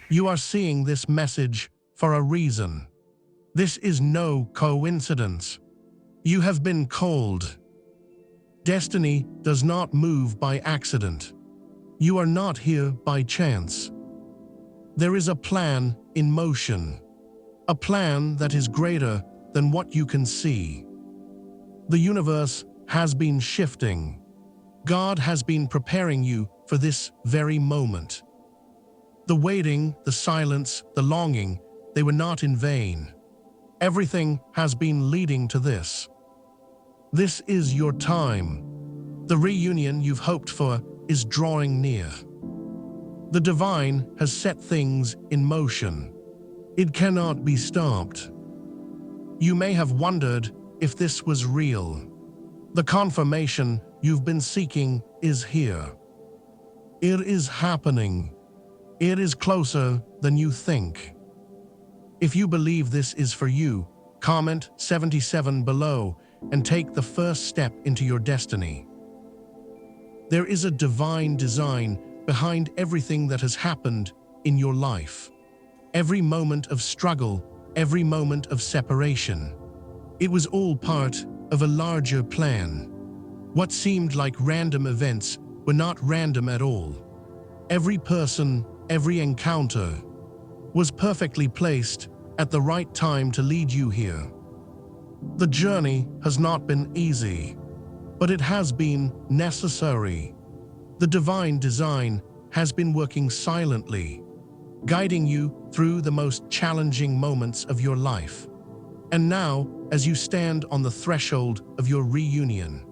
You are seeing this message for a reason. This is no coincidence. You have been called. Destiny does not move by accident. You are not here by chance. There is a plan in motion, a plan that is greater than what you can see. The universe has been shifting. God has been preparing you for this very moment. The waiting, the silence, the longing, they were not in vain. Everything has been leading to this. This is your time. The reunion you've hoped for is drawing near. The divine has set things in motion. It cannot be stopped. You may have wondered if this was real. The confirmation you've been seeking is here. It is happening. It is closer than you think. If you believe this is for you, comment 77 below and take the first step into your destiny. There is a divine design behind everything that has happened in your life. Every moment of struggle, every moment of separation. It was all part of a larger plan. What seemed like random events were not random at all. Every person, every encounter was perfectly placed at the right time to lead you here. The journey has not been easy, but it has been necessary. The divine design has been working silently, guiding you through the most challenging moments of your life. And now, as you stand on the threshold of your reunion,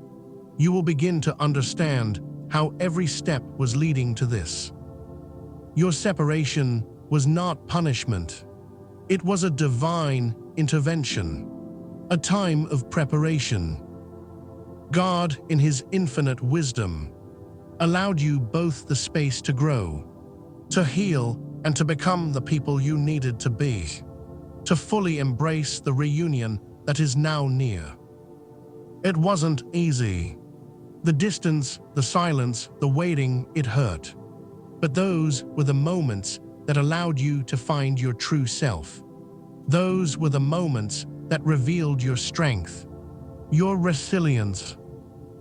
you will begin to understand how every step was leading to this. Your separation was not punishment. It was a divine intervention, a time of preparation. God, in His infinite wisdom, allowed you both the space to grow, to heal, and to become the people you needed to be, to fully embrace the reunion that is now near. It wasn't easy. The distance, the silence, the waiting, it hurt. But those were the moments that allowed you to find your true self. Those were the moments that revealed your strength, your resilience,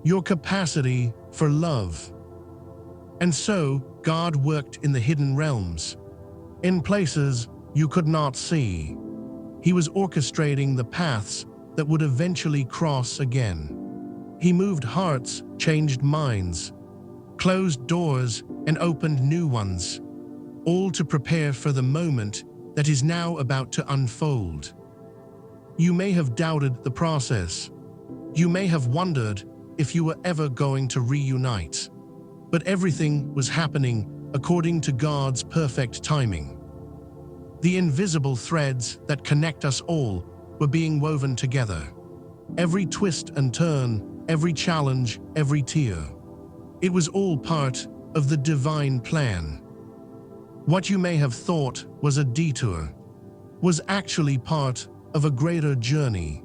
your capacity for love. And so, God worked in the hidden realms, in places you could not see. He was orchestrating the paths that would eventually cross again. He moved hearts, changed minds, closed doors, and opened new ones, all to prepare for the moment that is now about to unfold. You may have doubted the process. You may have wondered if you were ever going to reunite. But everything was happening according to God's perfect timing. The invisible threads that connect us all were being woven together. Every twist and turn, every challenge, every tear. It was all part of the divine plan. What you may have thought was a detour was actually part of a greater journey,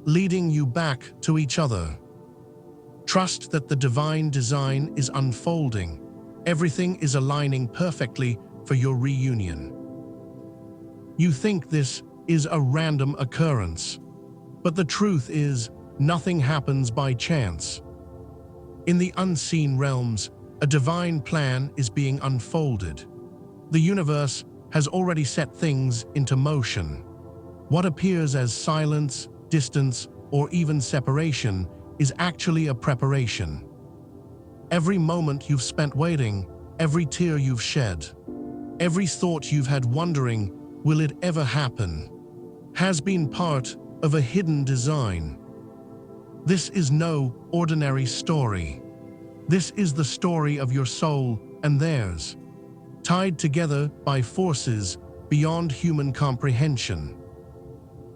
leading you back to each other. Trust that the divine design is unfolding. Everything is aligning perfectly for your reunion. You think this is a random occurrence, but the truth is, nothing happens by chance. In the unseen realms, a divine plan is being unfolded. The universe has already set things into motion. What appears as silence, distance, or even separation is actually a preparation. Every moment you've spent waiting, every tear you've shed, every thought you've had wondering, will it ever happen, has been part of a hidden design. This is no ordinary story. This is the story of your soul and theirs, tied together by forces beyond human comprehension.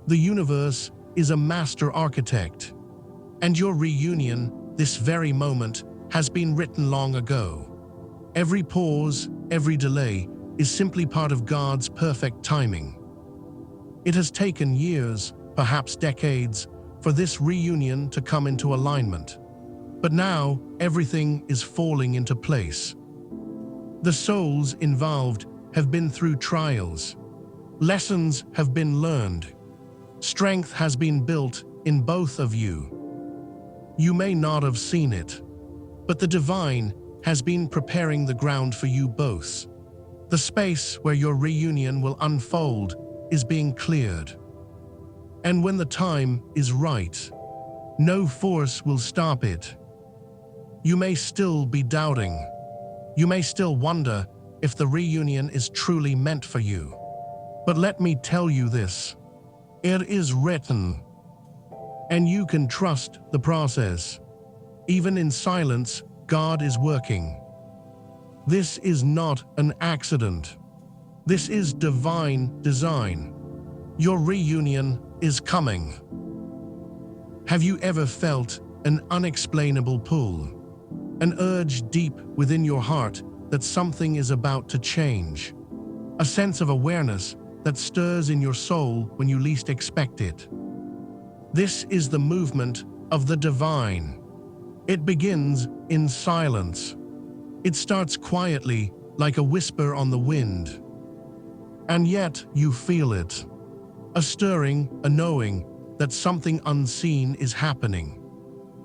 The universe is a master architect, and your reunion, this very moment, has been written long ago. Every pause, every delay, is simply part of God's perfect timing. It has taken years, perhaps decades, for this reunion to come into alignment. But now, everything is falling into place. The souls involved have been through trials. Lessons have been learned. Strength has been built in both of you. You may not have seen it, but the divine has been preparing the ground for you both. The space where your reunion will unfold is being cleared. And when the time is right, no force will stop it. You may still be doubting. You may still wonder if the reunion is truly meant for you. But let me tell you this, it is written, and you can trust the process. Even in silence, God is working. This is not an accident. This is divine design. Your reunion is coming. Have you ever felt an unexplainable pull? An urge deep within your heart that something is about to change? A sense of awareness that stirs in your soul when you least expect it? This is the movement of the divine. It begins in silence. It starts quietly, like a whisper on the wind. And yet you feel it. A stirring, a knowing that something unseen is happening.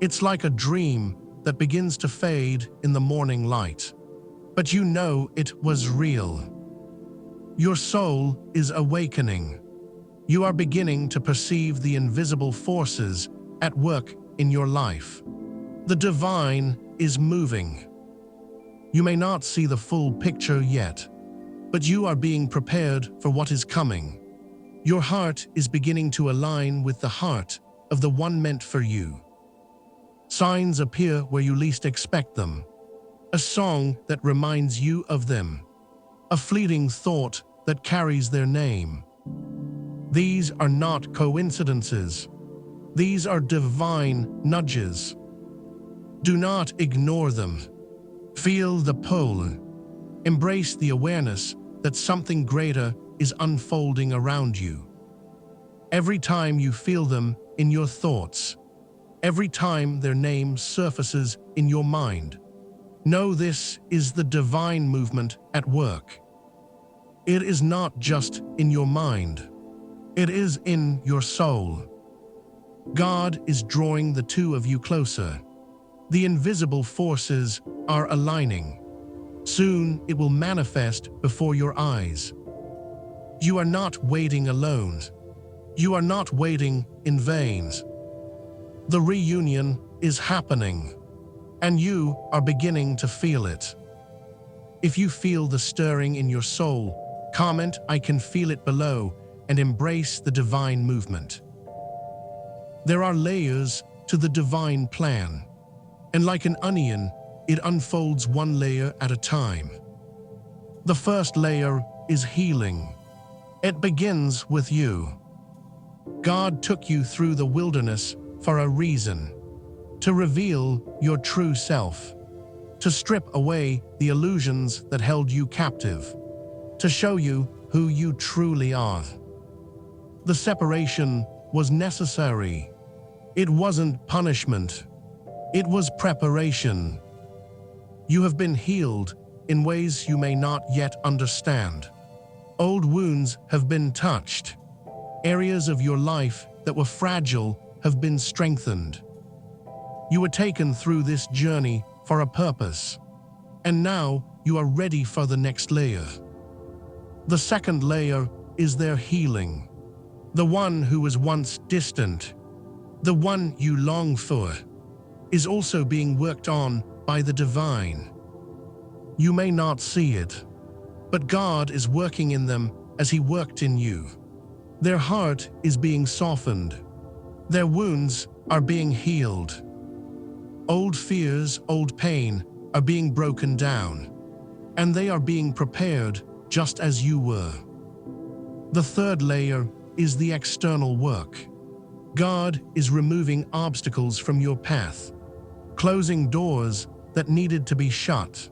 It's like a dream that begins to fade in the morning light. But you know it was real. Your soul is awakening. You are beginning to perceive the invisible forces at work in your life. The divine is moving. You may not see the full picture yet, but you are being prepared for what is coming. Your heart is beginning to align with the heart of the one meant for you. Signs appear where you least expect them. A song that reminds you of them. A fleeting thought that carries their name. These are not coincidences. These are divine nudges. Do not ignore them. Feel the pull. Embrace the awareness that something greater is unfolding around you. Every time you feel them in your thoughts, every time their name surfaces in your mind, know this is the divine movement at work. It is not just in your mind. It is in your soul. God is drawing the two of you closer. The invisible forces are aligning. Soon it will manifest before your eyes. You are not waiting alone. You are not waiting in vain. The reunion is happening, and you are beginning to feel it. If you feel the stirring in your soul, comment "I can feel it" below and embrace the divine movement. There are layers to the divine plan, and like an onion, it unfolds one layer at a time. The first layer is healing. It begins with you. God took you through the wilderness for a reason, to reveal your true self, to strip away the illusions that held you captive, to show you who you truly are. The separation was necessary. It wasn't punishment. It was preparation. You have been healed in ways you may not yet understand. Old wounds have been touched. Areas of your life that were fragile have been strengthened. You were taken through this journey for a purpose, and now you are ready for the next layer. The second layer is their healing. The one who was once distant, the one you long for, is also being worked on by the divine. You may not see it, but God is working in them as He worked in you. Their heart is being softened. Their wounds are being healed. Old fears, old pain are being broken down, and they are being prepared just as you were. The third layer is the external work. God is removing obstacles from your path, closing doors that needed to be shut.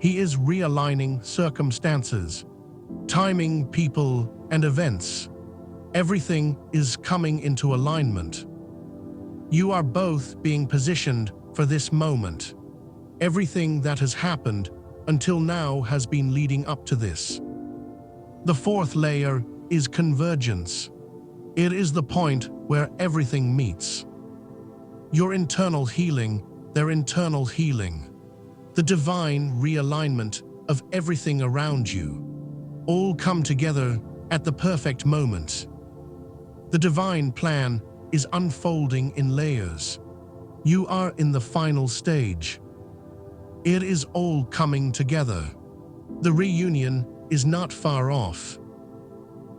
He is realigning circumstances, timing people and events. Everything is coming into alignment. You are both being positioned for this moment. Everything that has happened until now has been leading up to this. The fourth layer is convergence. It is the point where everything meets. Your internal healing, their internal healing. The divine realignment of everything around you. All come together at the perfect moment. The divine plan is unfolding in layers. You are in the final stage. It is all coming together. The reunion is not far off.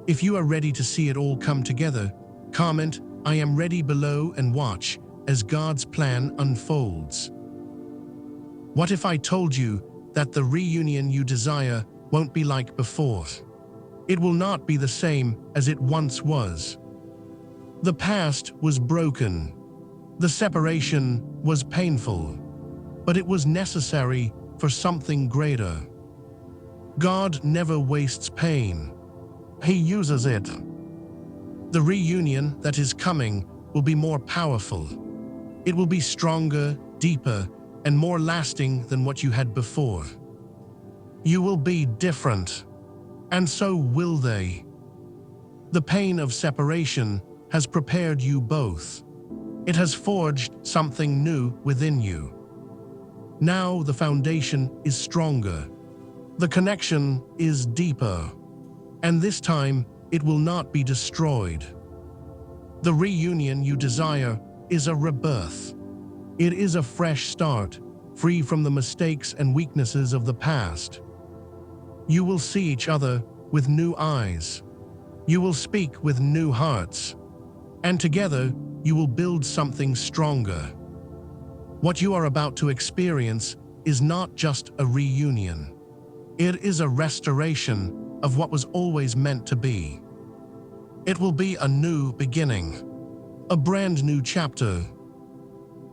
If you are ready to see it all come together, comment, "I am ready" below and watch as God's plan unfolds. What if I told you that the reunion you desire won't be like before? It will not be the same as it once was. The past was broken. The separation was painful, but it was necessary for something greater. God never wastes pain. He uses it. The reunion that is coming will be more powerful. It will be stronger, deeper, and more lasting than what you had before. You will be different, and so will they. The pain of separation has prepared you both. It has forged something new within you. Now the foundation is stronger. The connection is deeper, and this time it will not be destroyed. The reunion you desire is a rebirth. It is a fresh start, free from the mistakes and weaknesses of the past. You will see each other with new eyes. You will speak with new hearts. And together, you will build something stronger. What you are about to experience is not just a reunion. It is a restoration of what was always meant to be. It will be a new beginning, a brand new chapter.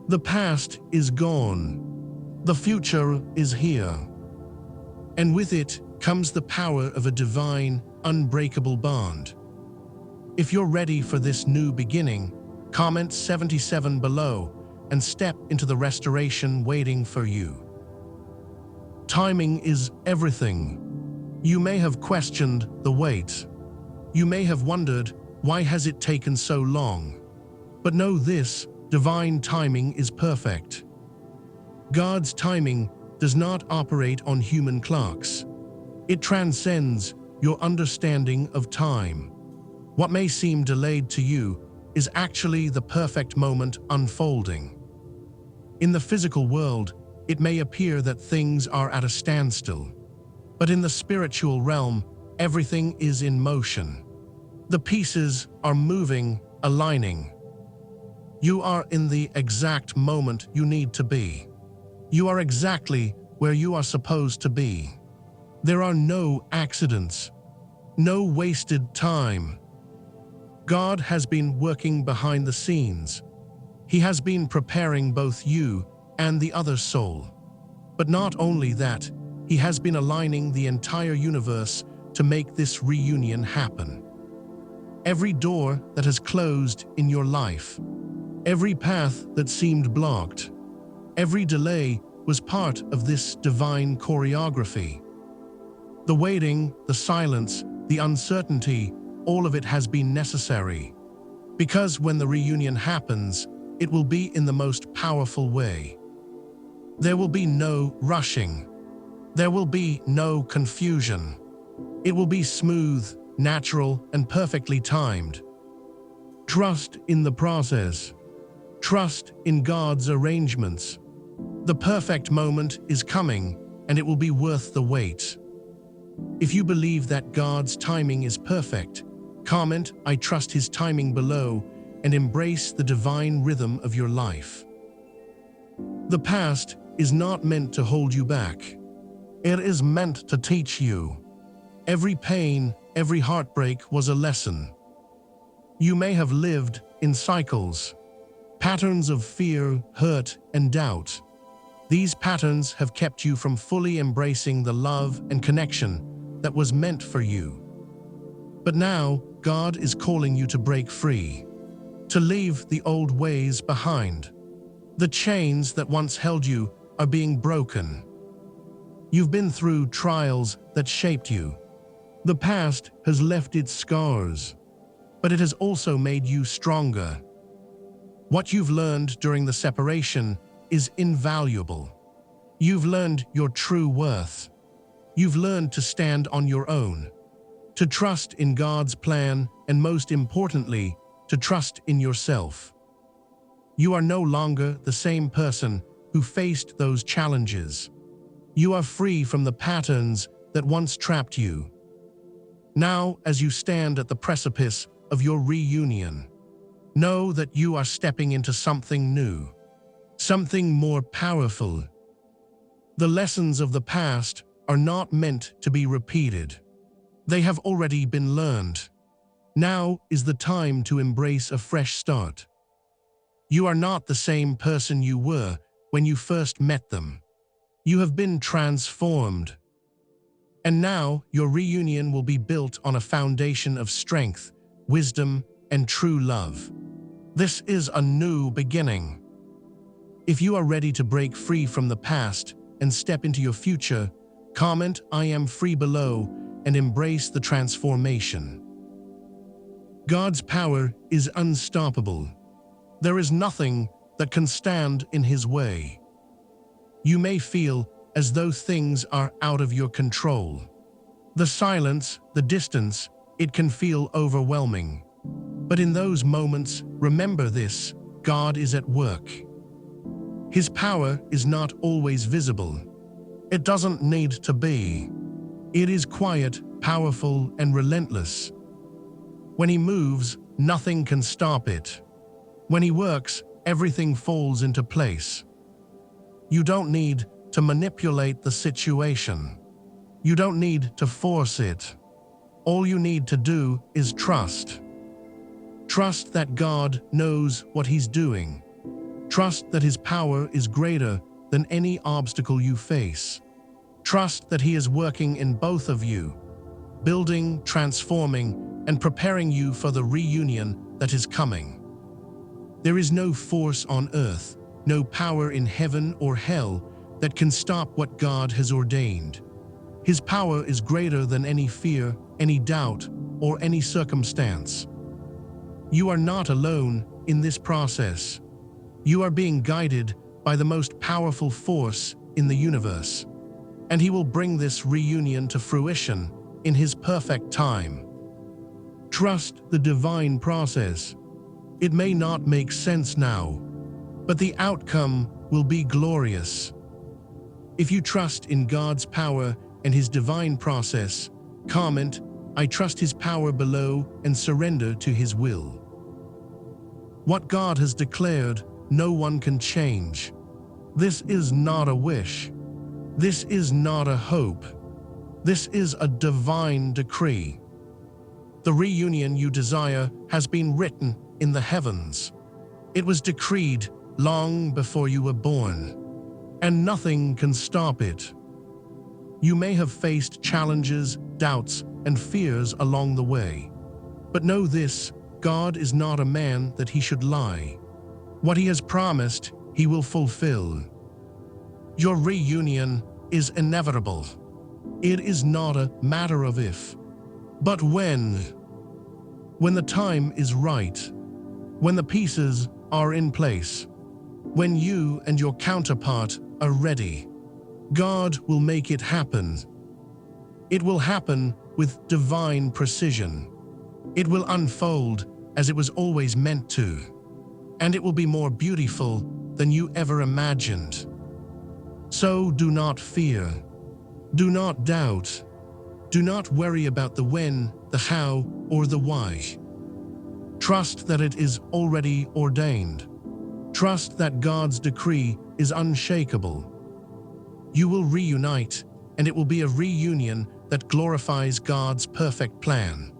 The past is gone. The future is here. And with it comes the power of a divine, unbreakable bond. If you're ready for this new beginning, comment 77 below and step into the restoration waiting for you. Timing is everything. You may have questioned the wait. You may have wondered, why has it taken so long? But know this, divine timing is perfect. God's timing does not operate on human clocks. It transcends your understanding of time. What may seem delayed to you is actually the perfect moment unfolding. In the physical world, it may appear that things are at a standstill. But in the spiritual realm, everything is in motion. The pieces are moving, aligning. You are in the exact moment you need to be. You are exactly where you are supposed to be. There are no accidents, no wasted time. God has been working behind the scenes. He has been preparing both you and the other soul. But not only that, He has been aligning the entire universe to make this reunion happen. Every door that has closed in your life, every path that seemed blocked, every delay was part of this divine choreography. The waiting, the silence, the uncertainty, all of it has been necessary. Because when the reunion happens, it will be in the most powerful way. There will be no rushing. There will be no confusion. It will be smooth, natural, and perfectly timed. Trust in the process. Trust in God's arrangements. The perfect moment is coming, and it will be worth the wait. If you believe that God's timing is perfect, comment, "I trust His timing" below and embrace the divine rhythm of your life. The past is not meant to hold you back. It is meant to teach you. Every pain, every heartbreak was a lesson. You may have lived in cycles, patterns of fear, hurt, and doubt. These patterns have kept you from fully embracing the love and connection that was meant for you. But now, God is calling you to break free, to leave the old ways behind. The chains that once held you are being broken. You've been through trials that shaped you. The past has left its scars, but it has also made you stronger. What you've learned during the separation is invaluable. You've learned your true worth. You've learned to stand on your own, to trust in God's plan, and most importantly, to trust in yourself. You are no longer the same person who faced those challenges. You are free from the patterns that once trapped you. Now, as you stand at the precipice of your reunion, know that you are stepping into something new, something more powerful. The lessons of the past are not meant to be repeated. They have already been learned. Now is the time to embrace a fresh start. You are not the same person you were when you first met them. You have been transformed. And now your reunion will be built on a foundation of strength, wisdom, and true love. This is a new beginning. If you are ready to break free from the past and step into your future, comment "I am free" below and embrace the transformation. God's power is unstoppable. There is nothing that can stand in His way. You may feel as though things are out of your control. The silence, the distance, it can feel overwhelming. But in those moments, remember this: God is at work. His power is not always visible. It doesn't need to be. It is quiet, powerful, and relentless. When He moves, nothing can stop it. When He works, everything falls into place. You don't need to manipulate the situation. You don't need to force it. All you need to do is trust. Trust that God knows what He's doing. Trust that His power is greater than any obstacle you face. Trust that He is working in both of you, building, transforming, and preparing you for the reunion that is coming. There is no force on earth, no power in heaven or hell that can stop what God has ordained. His power is greater than any fear, any doubt, or any circumstance. You are not alone in this process. You are being guided by the most powerful force in the universe, and He will bring this reunion to fruition in His perfect time. Trust the divine process. It may not make sense now, but the outcome will be glorious. If you trust in God's power and His divine process, comment "I trust His power" below and surrender to His will. What God has declared, no one can change. This is not a wish. This is not a hope. This is a divine decree. The reunion you desire has been written in the heavens. It was decreed long before you were born, and nothing can stop it. You may have faced challenges, doubts, and fears along the way. But know this: God is not a man that He should lie. What He has promised, He will fulfill. Your reunion is inevitable. It is not a matter of if, but when. When the time is right, when the pieces are in place, when you and your counterpart are ready, God will make it happen. It will happen with divine precision. It will unfold as it was always meant to, and it will be more beautiful than you ever imagined. So do not fear. Do not doubt. Do not worry about the when, the how, or the why. Trust that it is already ordained. Trust that God's decree is unshakable. You will reunite, and it will be a reunion that glorifies God's perfect plan.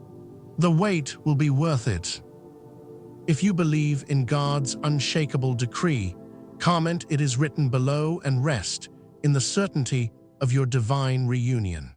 The wait will be worth it. If you believe in God's unshakable decree, comment "It is written" below and rest in the certainty of your divine reunion.